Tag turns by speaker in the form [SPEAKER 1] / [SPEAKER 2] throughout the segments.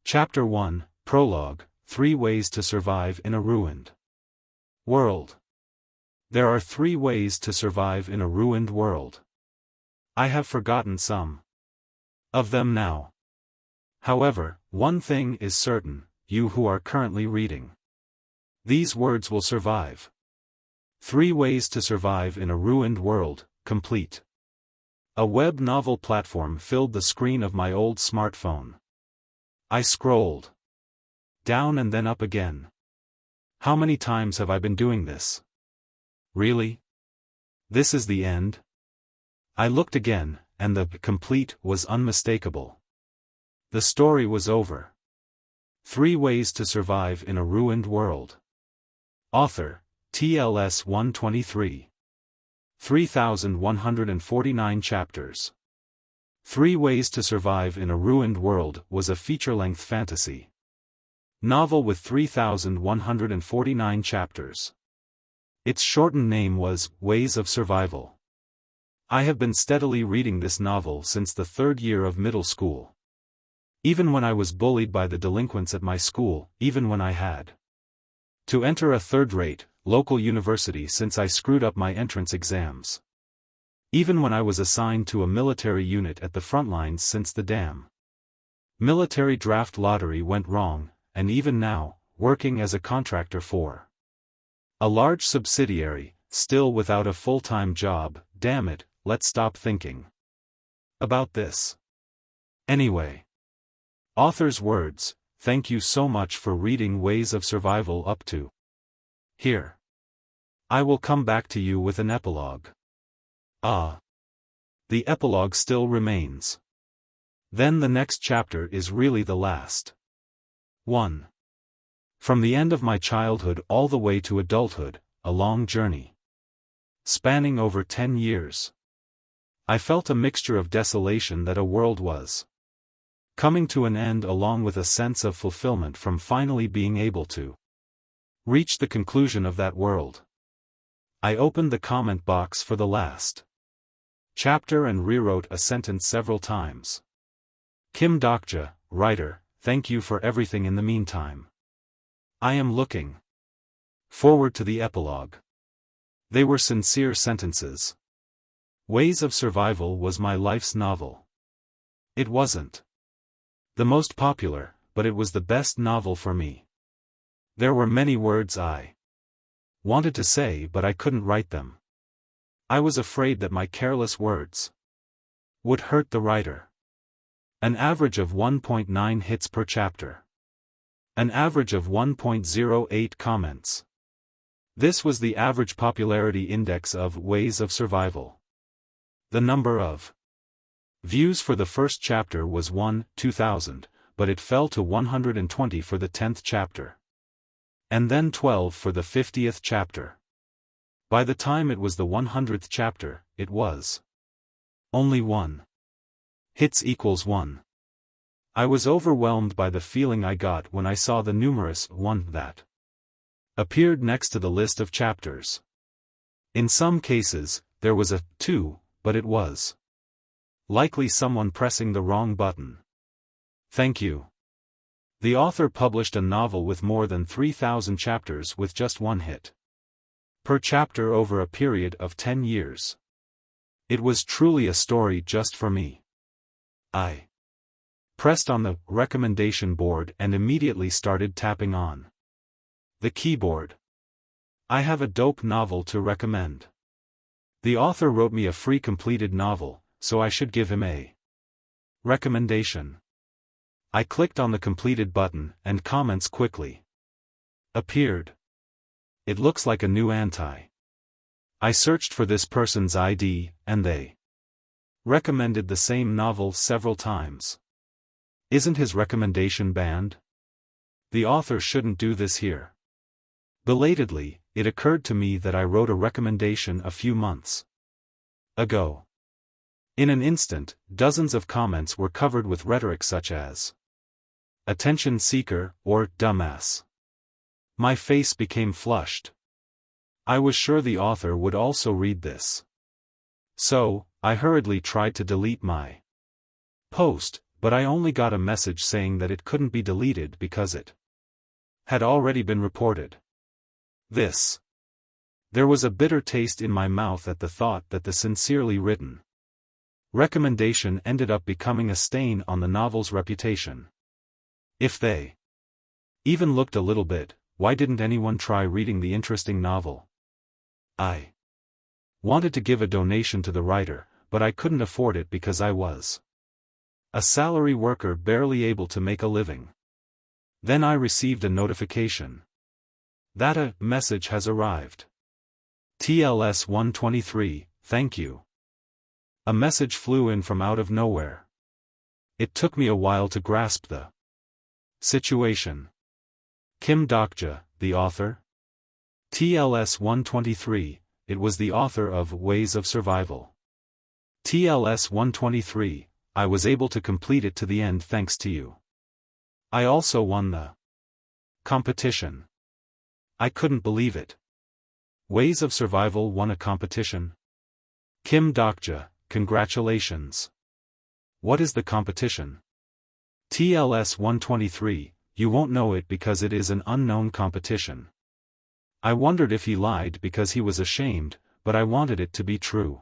[SPEAKER 1] Chapter 1, Prologue, 3 Ways to Survive in a Ruined World. There are 3 ways to survive in a ruined world. I have forgotten some of them now. However, one thing is certain, you who are currently reading these words will survive. 3 Ways to Survive in a Ruined World, complete. A web novel platform filled the screen of my old smartphone. I scrolled down and then up again. How many times have I been doing this? Really? This is the end? I looked again, and the complete was unmistakable. The story was over. 3 Ways to Survive in a Ruined World. Author, TLS 123. 3,149 chapters. 3 Ways to Survive in a Ruined World was a feature-length fantasy novel with 3,149 chapters. Its shortened name was Ways of Survival. I have been steadily reading this novel since the 3rd year of middle school. Even when I was bullied by the delinquents at my school, even when I had to enter a third-rate, local university since I screwed up my entrance exams. Even when I was assigned to a military unit at the front lines since the damn military draft lottery went wrong, and even now, working as a contractor for a large subsidiary, still without a full-time job. Damn it, let's stop thinking about this. Anyway. Author's words, thank you so much for reading Ways of Survival up to here. I will come back to you with an epilogue. The epilogue still remains. Then the next chapter is really the last one. From the end of my childhood all the way to adulthood, a long journey spanning over 10 years. I felt a mixture of desolation that a world was coming to an end, along with a sense of fulfillment from finally being able to reach the conclusion of that world. I opened the comment box for the last chapter and rewrote a sentence several times. Kim Dokja, writer, thank you for everything in the meantime. I am looking forward to the epilogue. They were sincere sentences. Ways of Survival was my life's novel. It wasn't the most popular, but it was the best novel for me. There were many words I wanted to say, but I couldn't write them. I was afraid that my careless words would hurt the writer. An average of 1.9 hits per chapter. An average of 1.08 comments. This was the average popularity index of Ways of Survival. The number of views for the first chapter was 2,000, but it fell to 120 for the 10th chapter. And then 12 for the 50th chapter. By the time it was the 100th chapter, it was only 1 hits equals 1. I was overwhelmed by the feeling I got when I saw the numerous 1 that appeared next to the list of chapters. In some cases, there was a 2, but it was likely someone pressing the wrong button. Thank you. The author published a novel with more than 3,000 chapters with just 1 hit per chapter over a period of 10 years. It was truly a story just for me. I pressed on the recommendation board and immediately started tapping on the keyboard. I have a dope novel to recommend. The author wrote me a free completed novel, so I should give him a recommendation. I clicked on the completed button, and comments quickly appeared. It looks like a new anti. I searched for this person's ID, and they recommended the same novel several times. Isn't his recommendation banned? The author shouldn't do this here. Belatedly, it occurred to me that I wrote a recommendation a few months ago. In an instant, dozens of comments were covered with rhetoric such as attention seeker or dumbass. My face became flushed. I was sure the author would also read this. So, I hurriedly tried to delete my post, but I only got a message saying that it couldn't be deleted because it had already been reported. There was a bitter taste in my mouth at the thought that the sincerely written recommendation ended up becoming a stain on the novel's reputation. If they even looked a little bit, why didn't anyone try reading the interesting novel? I wanted to give a donation to the writer, but I couldn't afford it because I was a salary worker barely able to make a living. Then I received a notification that a message has arrived. TLS 123, thank you. A message flew in from out of nowhere. It took me a while to grasp the situation. Kim Dokja, the author? TLS 123, it was the author of Ways of Survival. TLS 123, I was able to complete it to the end thanks to you. I also won the competition. I couldn't believe it. Ways of Survival won a competition? Kim Dokja, congratulations. What is the competition? TLS 123, you won't know it because it is an unknown competition. I wondered if he lied because he was ashamed, but I wanted it to be true.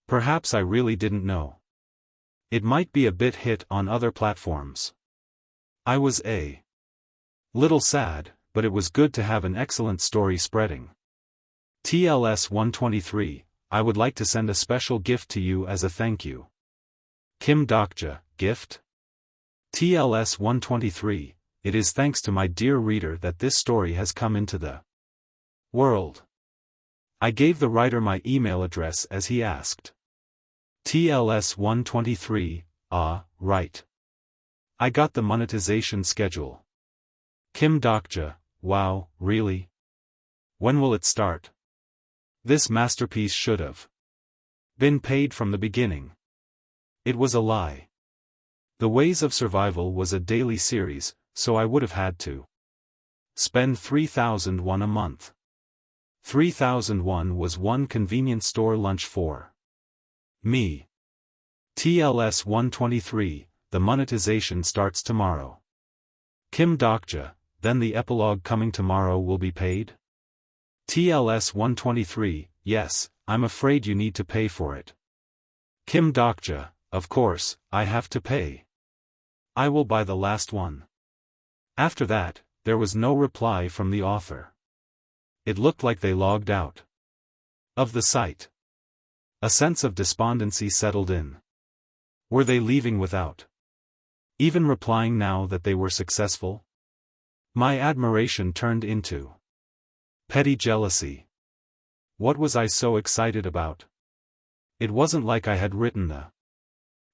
[SPEAKER 1] Perhaps I really didn't know. It might be a bit hit on other platforms. I was a little sad, but it was good to have an excellent story spreading. TLS 123, I would like to send a special gift to you as a thank you. Kim Dokja, gift? TLS 123, it is thanks to my dear reader that this story has come into the world. I gave the writer my email address as he asked. TLS 123, right. I got the monetization schedule. Kim Dokja, wow, really? When will it start? This masterpiece should have been paid from the beginning. It was a lie. The Ways of Survival was a daily series, so I would have had to spend 3,001 a month. 3,001 was one convenience store lunch for me. TLS 123, the monetization starts tomorrow. Kim Dokja, then the epilogue coming tomorrow will be paid? TLS 123, yes, I'm afraid you need to pay for it. Kim Dokja, of course, I have to pay. I will buy the last one. After that, there was no reply from the author. It looked like they logged out of the site. A sense of despondency settled in. Were they leaving without even replying now that they were successful? My admiration turned into petty jealousy. What was I so excited about? It wasn't like I had written the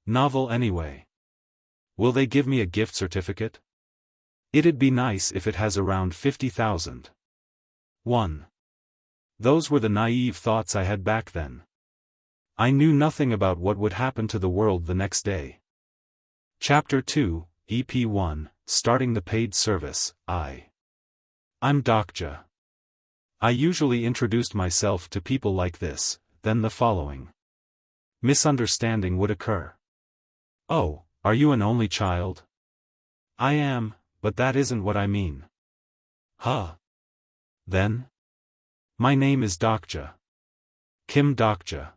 [SPEAKER 1] novel anyway. Will they give me a gift certificate? It'd be nice if it has around 50,000. 1. Those were the naive thoughts I had back then. I knew nothing about what would happen to the world the next day. Chapter 2, EP 1, Starting the Paid Service, I'm Dokja. I usually introduced myself to people like this, then the following misunderstanding would occur. Oh, are you an only child? I am, but that isn't what I mean. Huh? Then? My name is Dokja. Kim Dokja.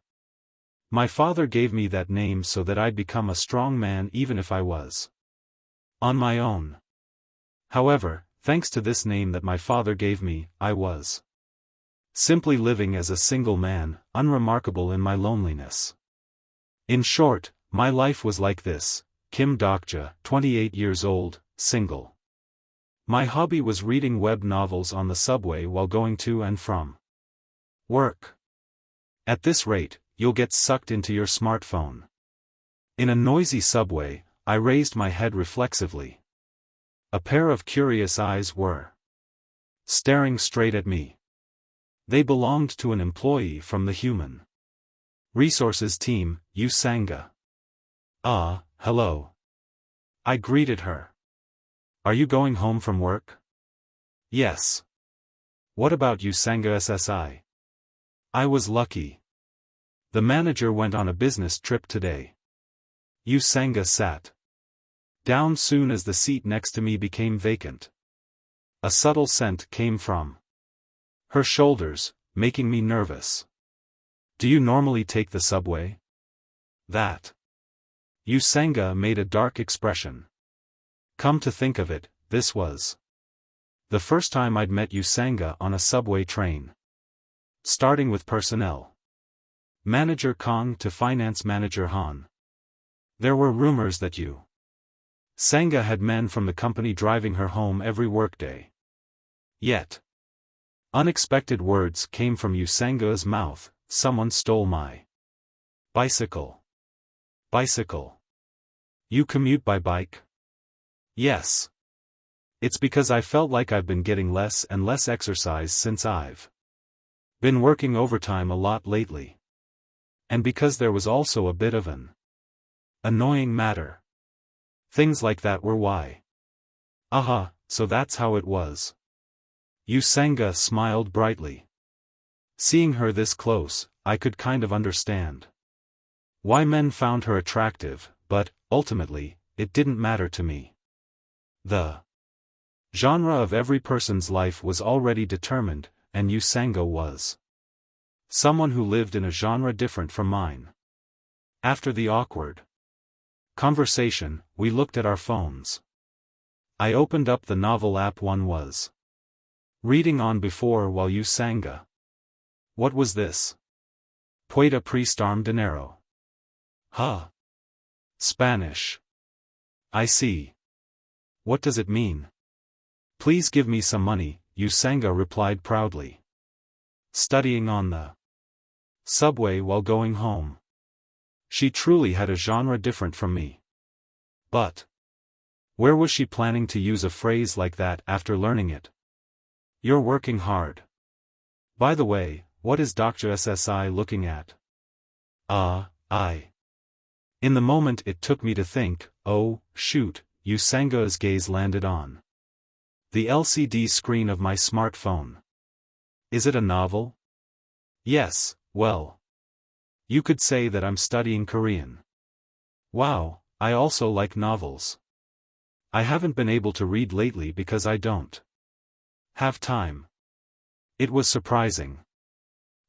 [SPEAKER 1] My father gave me that name so that I'd become a strong man even if I was on my own. However, thanks to this name that my father gave me, I was simply living as a single man, unremarkable in my loneliness. In short, my life was like this: Kim Dokja, 28 years old, single. My hobby was reading web novels on the subway while going to and from work. At this rate, you'll get sucked into your smartphone. In a noisy subway, I raised my head reflexively. A pair of curious eyes were staring straight at me. They belonged to an employee from the Human Resources team, Usanga. Hello. I greeted her. Are you going home from work? Yes. What about Usanga SSI? I was lucky. The manager went on a business trip today. Usanga sat down soon as the seat next to me became vacant. A subtle scent came from her shoulders, making me nervous. Do you normally take the subway? That. Usanga made a dark expression. Come to think of it, this was the first time I'd met Usanga on a subway train. Starting with personnel manager Kong to finance manager Han. There were rumors that Usanga had men from the company driving her home every workday. Yet unexpected words came from Usanga's mouth. Someone stole my bicycle. Bicycle. You commute by bike? Yes. It's because I felt like I've been getting less and less exercise since I've been working overtime a lot lately. And because there was also a bit of an annoying matter. Things like that were why. Aha, so that's how it was. Usanga smiled brightly. Seeing her this close, I could kind of understand why men found her attractive, but, ultimately, it didn't matter to me. The genre of every person's life was already determined, and Usanga was someone who lived in a genre different from mine. After the awkward conversation, we looked at our phones. I opened up the novel app one was reading on before while Usanga. What was this? Pueda prestarm dinero. Huh. Spanish. I see. What does it mean? Please give me some money, Usanga replied proudly. Studying on the subway while going home. She truly had a genre different from me. But where was she planning to use a phrase like that after learning it? You're working hard. By the way, what is Dr. SSI looking at? In the moment it took me to think, oh, shoot, Usanga's gaze landed on the LCD screen of my smartphone. Is it a novel? Yes, well. You could say that I'm studying Korean. Wow, I also like novels. I haven't been able to read lately because I don't have time. It was surprising.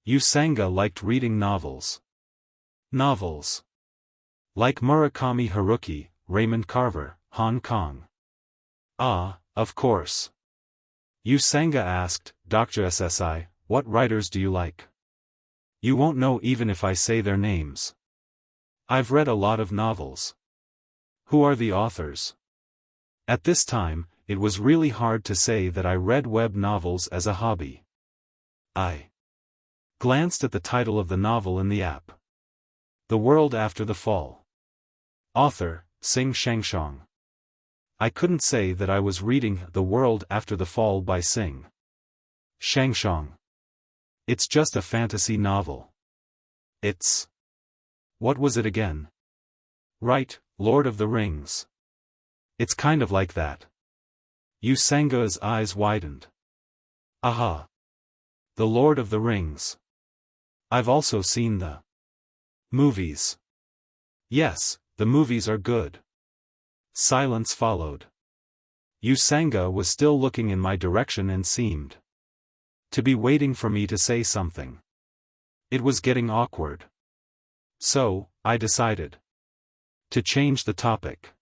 [SPEAKER 1] Usanga liked reading novels. Novels. Like Murakami Haruki, Raymond Carver, Hong Kong. Ah, of course. Usanga asked, Dr. SSI, what writers do you like? You won't know even if I say their names. I've read a lot of novels. Who are the authors? At this time, it was really hard to say that I read web novels as a hobby. I glanced at the title of the novel in the app. The World After the Fall. Author, Sing Shangshong. I couldn't say that I was reading The World After the Fall by Sing Shangshong. It's just a fantasy novel. It's... What was it again? Right, Lord of the Rings. It's kind of like that. Usanga's eyes widened. Aha. The Lord of the Rings. I've also seen the movies. Yes, the movies are good. Silence followed. Usanga was still looking in my direction and seemed to be waiting for me to say something. It was getting awkward. So, I decided to change the topic.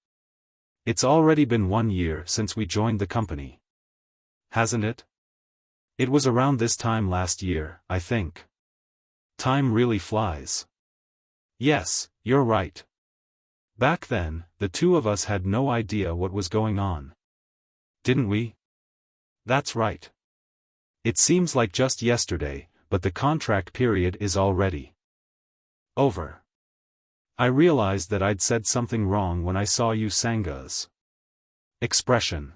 [SPEAKER 1] It's already been 1 year since we joined the company. Hasn't it? It was around this time last year, I think. Time really flies. Yes, you're right. Back then, the two of us had no idea what was going on. Didn't we? That's right. It seems like just yesterday, but the contract period is already over. I realized that I'd said something wrong when I saw Usanga's expression.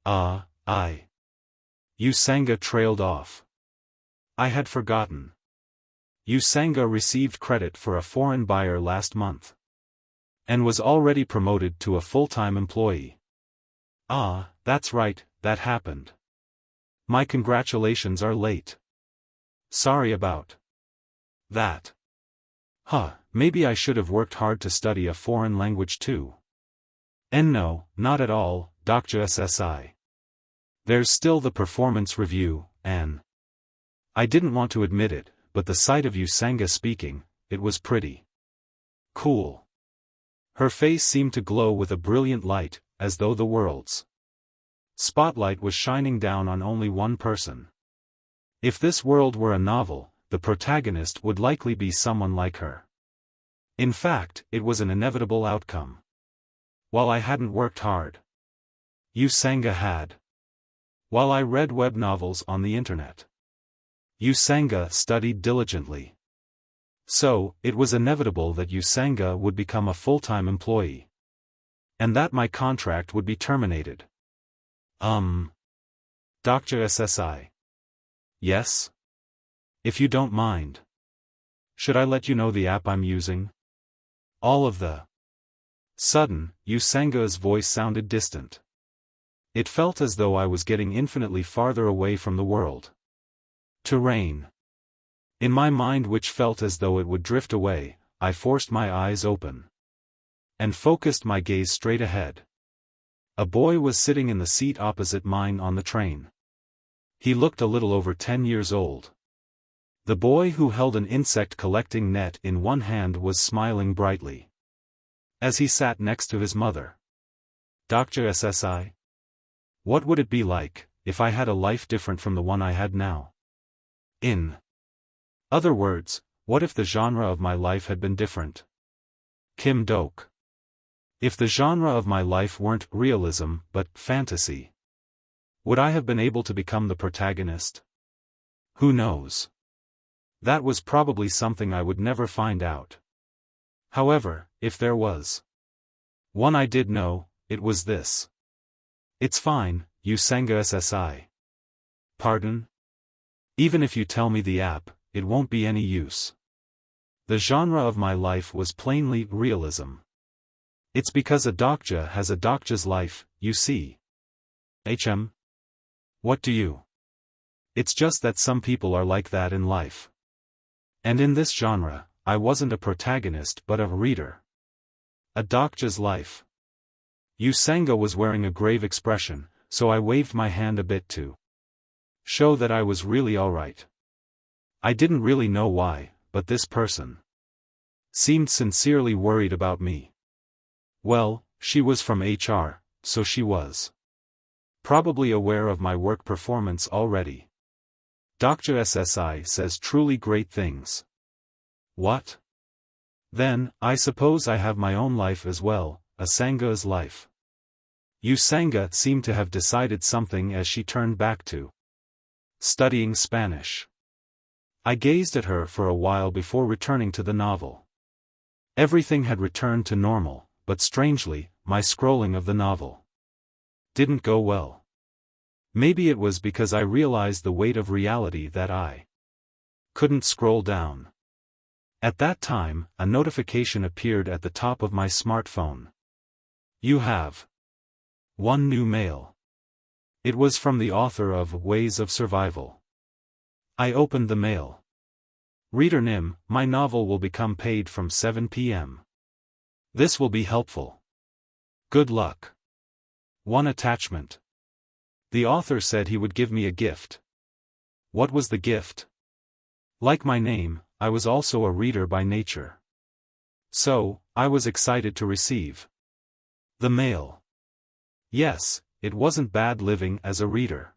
[SPEAKER 1] Usanga trailed off. I had forgotten. Usanga received credit for a foreign buyer last month. And was already promoted to a full-time employee. That's right, that happened. My congratulations are late. Sorry about that. Maybe I should have worked hard to study a foreign language too. And no, not at all, Dr. SSI. There's still the performance review, Anne. I didn't want to admit it, but the sight of you Sangha speaking, it was pretty cool. Her face seemed to glow with a brilliant light, as though the world's spotlight was shining down on only one person. If this world were a novel, the protagonist would likely be someone like her. In fact, it was an inevitable outcome. While I hadn't worked hard, you Sangha had. While I read web novels on the internet, you Sangha studied diligently. So, it was inevitable that you Sangha would become a full-time employee. And that my contract would be terminated. Dr. SSI. Yes? If you don't mind. Should I let you know the app I'm using? All of the sudden, you Sangha's voice sounded distant. It felt as though I was getting infinitely farther away from the world. Terrain. In my mind, which felt as though it would drift away, I forced my eyes open and focused my gaze straight ahead. A boy was sitting in the seat opposite mine on the train. He looked a little over 10 years old. The boy, who held an insect collecting net in one hand, was smiling brightly as he sat next to his mother. Dr. SSI? What would it be like if I had a life different from the one I had now? In other words, what if the genre of my life had been different? Kim Dok. If the genre of my life weren't realism but fantasy, would I have been able to become the protagonist? Who knows? That was probably something I would never find out. However, if there was one I did know, it was this. It's fine, you Sangha SSI. Pardon? Even if you tell me the app, it won't be any use. The genre of my life was plainly realism. It's because a doctor has a doctor's life, you see. What do you? It's just that some people are like that in life. And in this genre, I wasn't a protagonist but a reader. A doctor's life. You Sangha was wearing a grave expression, so I waved my hand a bit to show that I was really alright. I didn't really know why, but this person seemed sincerely worried about me. Well, she was from HR, so she was probably aware of my work performance already. Dr. SSI says truly great things. What? Then, I suppose I have my own life as well, a Sangha's life. You Sangha seemed to have decided something as she turned back to studying Spanish. I gazed at her for a while before returning to the novel. Everything had returned to normal, but strangely, my scrolling of the novel didn't go well. Maybe it was because I realized the weight of reality that I couldn't scroll down. At that time, a notification appeared at the top of my smartphone. You have one new mail. It was from the author of Ways of Survival. I opened the mail. Reader Nim, my novel will become paid from 7 p.m. This will be helpful. Good luck. One attachment. The author said he would give me a gift. What was the gift? Like my name, I was also a reader by nature. So, I was excited to receive the mail. Yes, it wasn't bad living as a reader.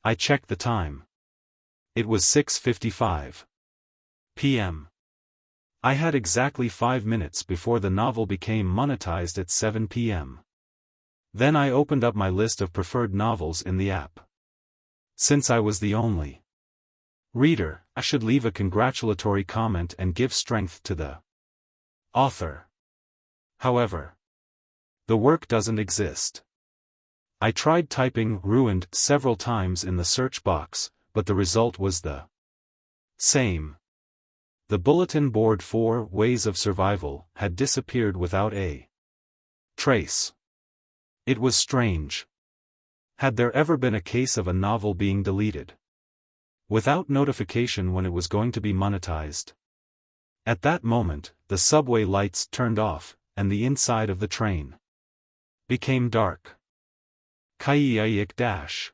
[SPEAKER 1] I checked the time. It was 6:55 p.m. I had exactly 5 minutes before the novel became monetized at 7 p.m. Then I opened up my list of preferred novels in the app. Since I was the only reader, I should leave a congratulatory comment and give strength to the author. However, the work doesn't exist. I tried typing "ruined" several times in the search box, but the result was the same. The bulletin board for Ways of Survival had disappeared without a trace. It was strange. Had there ever been a case of a novel being deleted without notification when it was going to be monetized? At that moment, the subway lights turned off, and the inside of the train became dark. Kaiyayik dash.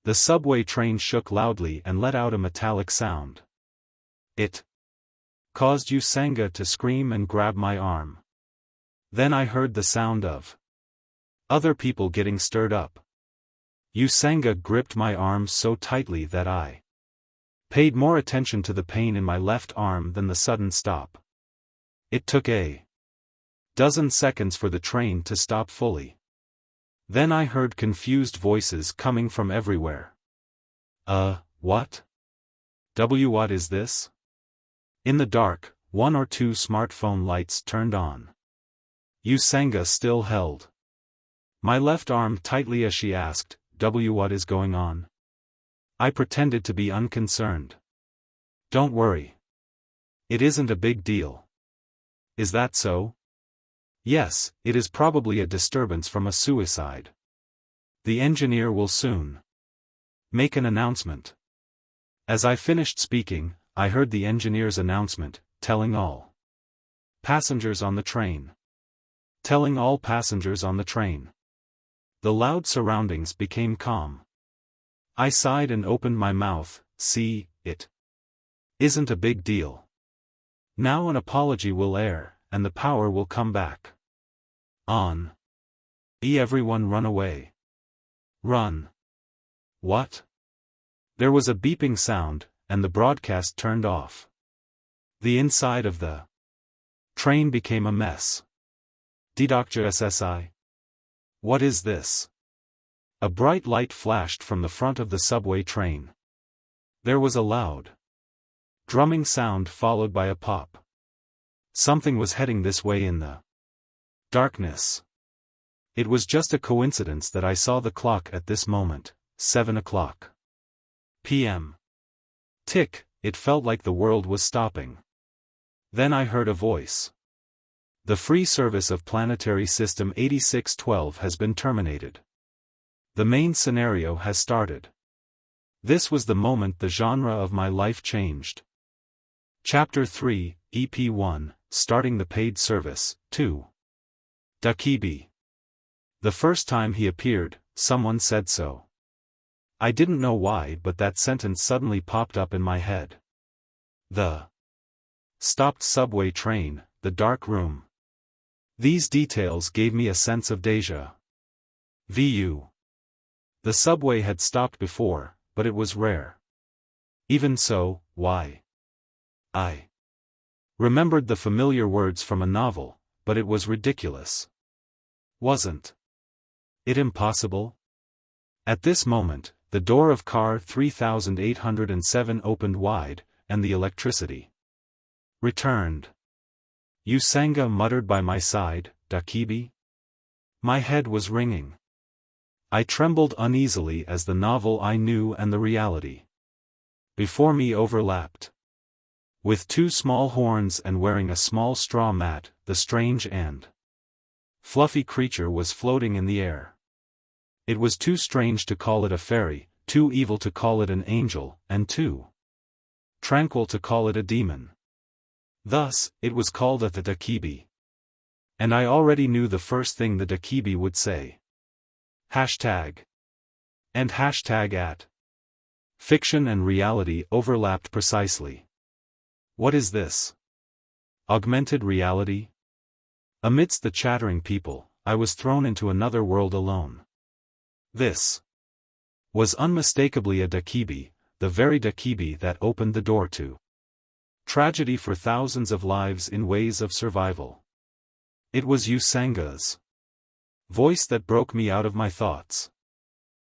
[SPEAKER 1] The subway train shook loudly and let out a metallic sound. It caused Usanga to scream and grab my arm. Then I heard the sound of other people getting stirred up. Usanga gripped my arms so tightly that I paid more attention to the pain in my left arm than the sudden stop. It took a dozen seconds for the train to stop fully. Then I heard confused voices coming from everywhere. What? What is this? In the dark, one or two smartphone lights turned on. Usanga still held my left arm tightly as she asked, What is going on? I pretended to be unconcerned. Don't worry. It isn't a big deal. Is that so? Yes, it is probably a disturbance from a suicide. The engineer will soon make an announcement. As I finished speaking, I heard the engineer's announcement, telling all passengers on the train. Telling all passengers on the train. The loud surroundings became calm. I sighed and opened my mouth. See, it isn't a big deal. Now an apology will air, and the power will come back on. Everyone run away. Run. What? There was a beeping sound, and the broadcast turned off. The inside of the train became a mess. Dr. SSI. What is this? A bright light flashed from the front of the subway train. There was a loud drumming sound followed by a pop. Something was heading this way in the darkness. It was just a coincidence that I saw the clock at this moment, 7:00 p.m. Tick, it felt like the world was stopping. Then I heard a voice. The free service of Planetary System 8612 has been terminated. The main scenario has started. This was the moment the genre of my life changed. Chapter 3, EP 1, Starting the Paid Service, 2. Dakibi. The first time he appeared, someone said so. I didn't know why, but that sentence suddenly popped up in my head. The stopped subway train, the dark room. These details gave me a sense of déjà vu. The subway had stopped before, but it was rare. Even so, why? I remembered the familiar words from a novel, but it was ridiculous. Wasn't it impossible? At this moment, the door of car 3807 opened wide, and the electricity returned. Usanga muttered by my side, Dakibi? My head was ringing. I trembled uneasily as the novel I knew and the reality before me overlapped. With two small horns and wearing a small straw mat, the strange and fluffy creature was floating in the air. It was too strange to call it a fairy, too evil to call it an angel, and too tranquil to call it a demon. Thus, it was called the Dakibi. And I already knew the first thing the Dakibi would say. Hashtag. And hashtag at. Fiction and reality overlapped precisely. What is this? Augmented reality? Amidst the chattering people, I was thrown into another world alone. This was unmistakably a Dakibi, the very Dakibi that opened the door to tragedy for thousands of lives in ways of survival. It was Usanga's voice that broke me out of my thoughts.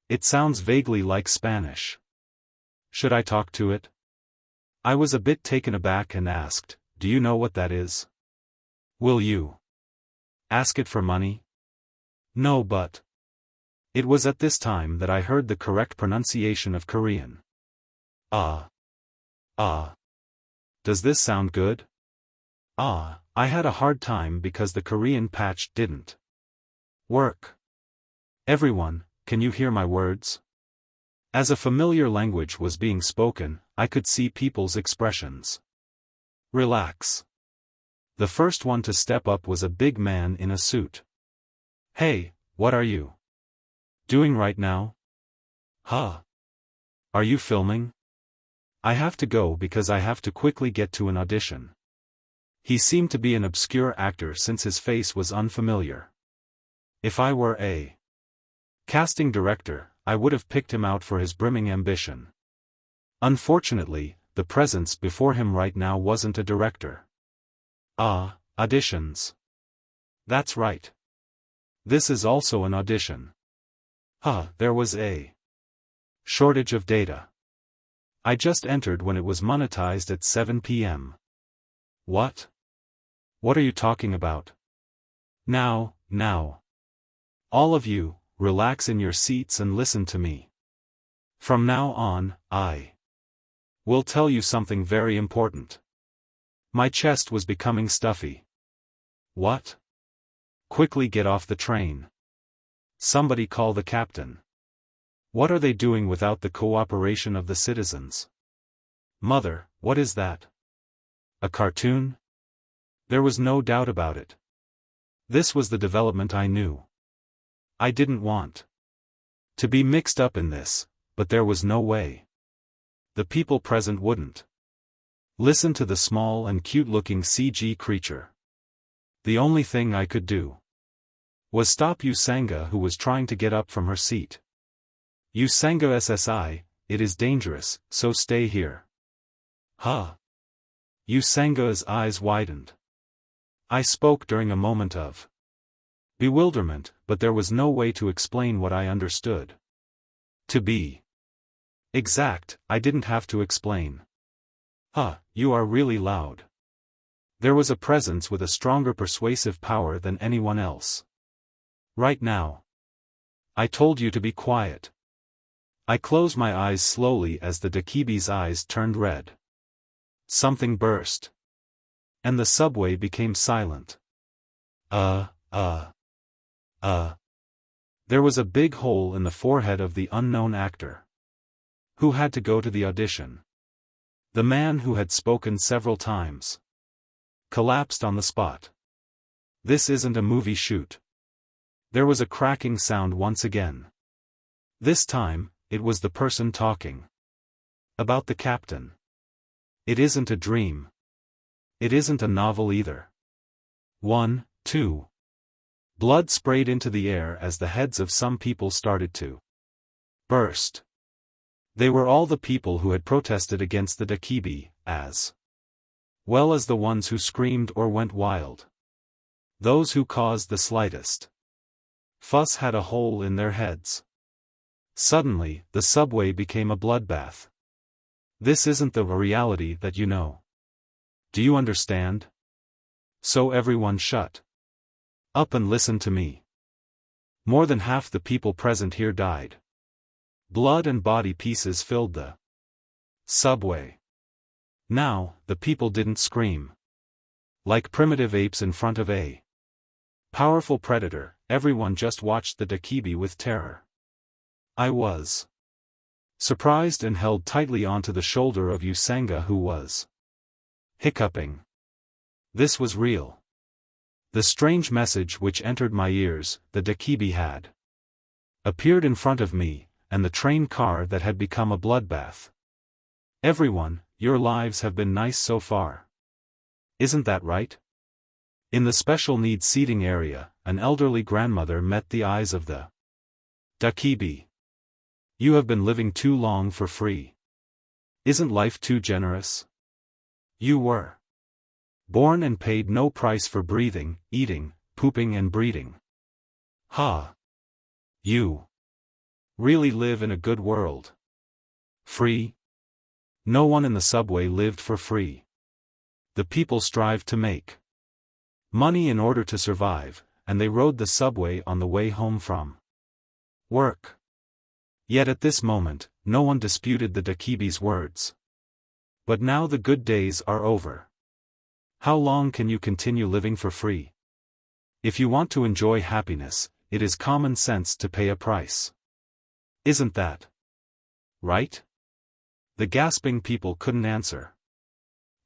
[SPEAKER 1] It sounds vaguely like Spanish. Should I talk to it? I was a bit taken aback and asked, Do you know what that is? Will you ask it for money? No, but it was at this time that I heard the correct pronunciation of Korean. Does this sound good? I had a hard time because the Korean patch didn't work. Everyone, can you hear my words? As a familiar language was being spoken, I could see people's expressions. Relax. The first one to step up was a big man in a suit. Hey, what are you doing right now? Huh? Are you filming? I have to go because I have to quickly get to an audition. He seemed to be an obscure actor since his face was unfamiliar. If I were a casting director, I would have picked him out for his brimming ambition. Unfortunately, the presence before him right now wasn't a director. Auditions. That's right. This is also an audition. There was a shortage of data. I just entered when it was monetized at 7 p.m. What? What are you talking about? Now. All of you, relax in your seats and listen to me. From now on, I will tell you something very important. My chest was becoming stuffy. What? Quickly get off the train. Somebody call the captain. What are they doing without the cooperation of the citizens? Mother, what is that? A cartoon? There was no doubt about it. This was the development I knew. I didn't want to be mixed up in this, but there was no way. The people present wouldn't listen to the small and cute-looking CG creature. The only thing I could do was stop Usanga, who was trying to get up from her seat. Usanga SSI, it is dangerous, so stay here. Usanga's eyes widened. I spoke during a moment of bewilderment, but there was no way to explain what I understood. To be exact, I didn't have to explain. You are really loud. There was a presence with a stronger persuasive power than anyone else. Right now. I told you to be quiet. I closed my eyes slowly as the Dakibi's eyes turned red. Something burst. And the subway became silent. There was a big hole in the forehead of the unknown actor, who had to go to the audition. The man who had spoken several times collapsed on the spot. This isn't a movie shoot. There was a cracking sound once again. This time, it was the person talking about the captain. It isn't a dream. It isn't a novel either. 1, 2. Blood sprayed into the air as the heads of some people started to burst. They were all the people who had protested against the Dakibi, as well as the ones who screamed or went wild. Those who caused the slightest fuss had a hole in their heads. Suddenly, the subway became a bloodbath. This isn't the reality that you know. Do you understand? So everyone shut up and listen to me. More than half the people present here died. Blood and body pieces filled the subway. Now, the people didn't scream like primitive apes in front of a powerful predator. Everyone just watched the Dakibi with terror. I was surprised and held tightly onto the shoulder of Usanga, who was hiccuping. This was real. The strange message which entered my ears, the Dakibi had appeared in front of me, and the train car that had become a bloodbath. Everyone, your lives have been nice so far. Isn't that right? In the special needs seating area, an elderly grandmother met the eyes of the Dakibi. You have been living too long for free. Isn't life too generous? You were born and paid no price for breathing, eating, pooping and breeding. You really live in a good world. Free? No one in the subway lived for free. The people strived to make money in order to survive, and they rode the subway on the way home from work. Yet at this moment, no one disputed the Dakibi's words. But now the good days are over. How long can you continue living for free? If you want to enjoy happiness, it is common sense to pay a price. Isn't that right? The gasping people couldn't answer.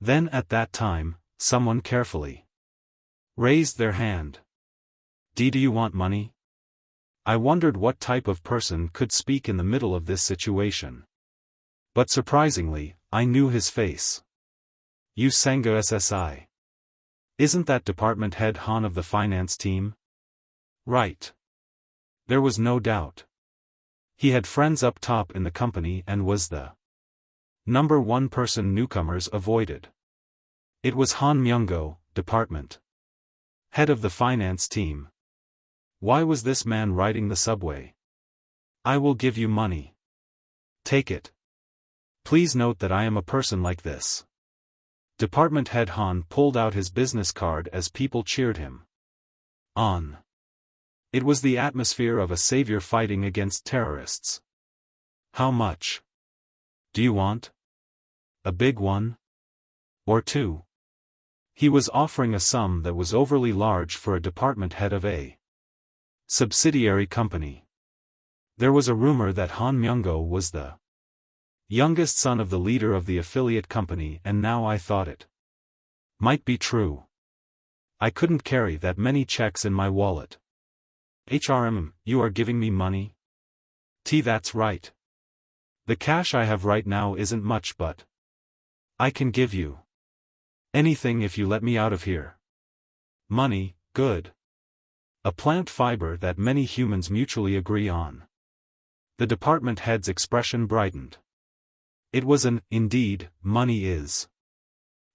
[SPEAKER 1] Then at that time, someone carefully raised their hand. Do you want money? I wondered what type of person could speak in the middle of this situation. But surprisingly, I knew his face. You Sangha SSI. Isn't that department head Han of the finance team? Right. There was no doubt. He had friends up top in the company and was the number one person newcomers avoided. It was Han Myung-go, department head of the finance team. Why was this man riding the subway? I will give you money. Take it. Please note that I am a person like this. Department head Han pulled out his business card as people cheered him on. It was the atmosphere of a savior fighting against terrorists. How much do you want? A big one? Or two? He was offering a sum that was overly large for a department head of a subsidiary company. There was a rumor that Han Myung-go was the youngest son of the leader of the affiliate company, and now I thought it might be true. I couldn't carry that many checks in my wallet. You are giving me money? That's right. The cash I have right now isn't much, but I can give you anything if you let me out of here. Money, good. A plant fiber that many humans mutually agree on. The department head's expression brightened. It was an, indeed, money is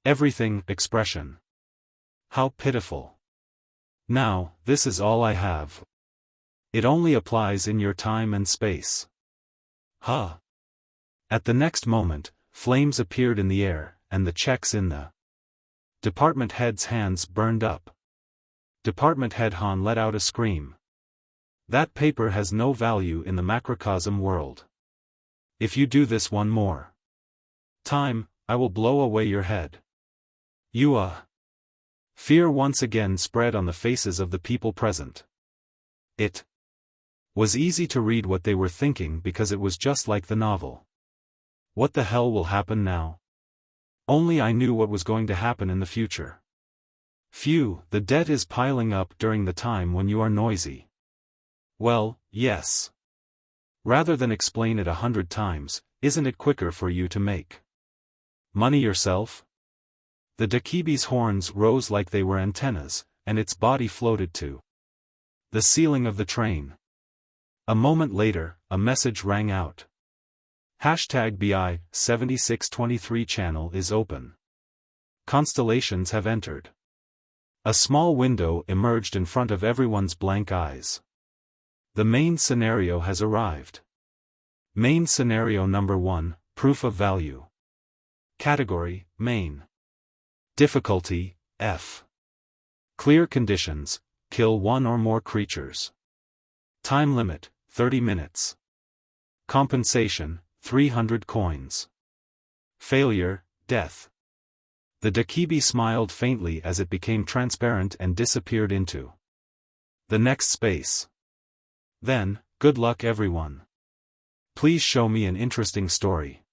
[SPEAKER 1] everything expression. How pitiful. Now, this is all I have. It only applies in your time and space. Huh. At the next moment, flames appeared in the air, and the checks in the department head's hands burned up. Department head Han let out a scream. That paper has no value in the macrocosm world. If you do this one more time, I will blow away your head. Fear once again spread on the faces of the people present. It was easy to read what they were thinking because it was just like the novel. What the hell will happen now? Only I knew what was going to happen in the future. Phew, the debt is piling up during the time when you are noisy. Well, yes. Rather than explain it 100 times, isn't it quicker for you to make money yourself? The Dakibi's horns rose like they were antennas, and its body floated to the ceiling of the train. A moment later, a message rang out. #BI 7623 channel is open. Constellations have entered. A small window emerged in front of everyone's blank eyes. The main scenario has arrived. Main scenario number 1, proof of value. Category, main. Difficulty, F. Clear conditions, kill one or more creatures. Time limit, 30 minutes. Compensation, 300 coins. Failure, death. The Dakibi smiled faintly as it became transparent and disappeared into the next space. Then, good luck everyone. Please show me an interesting story.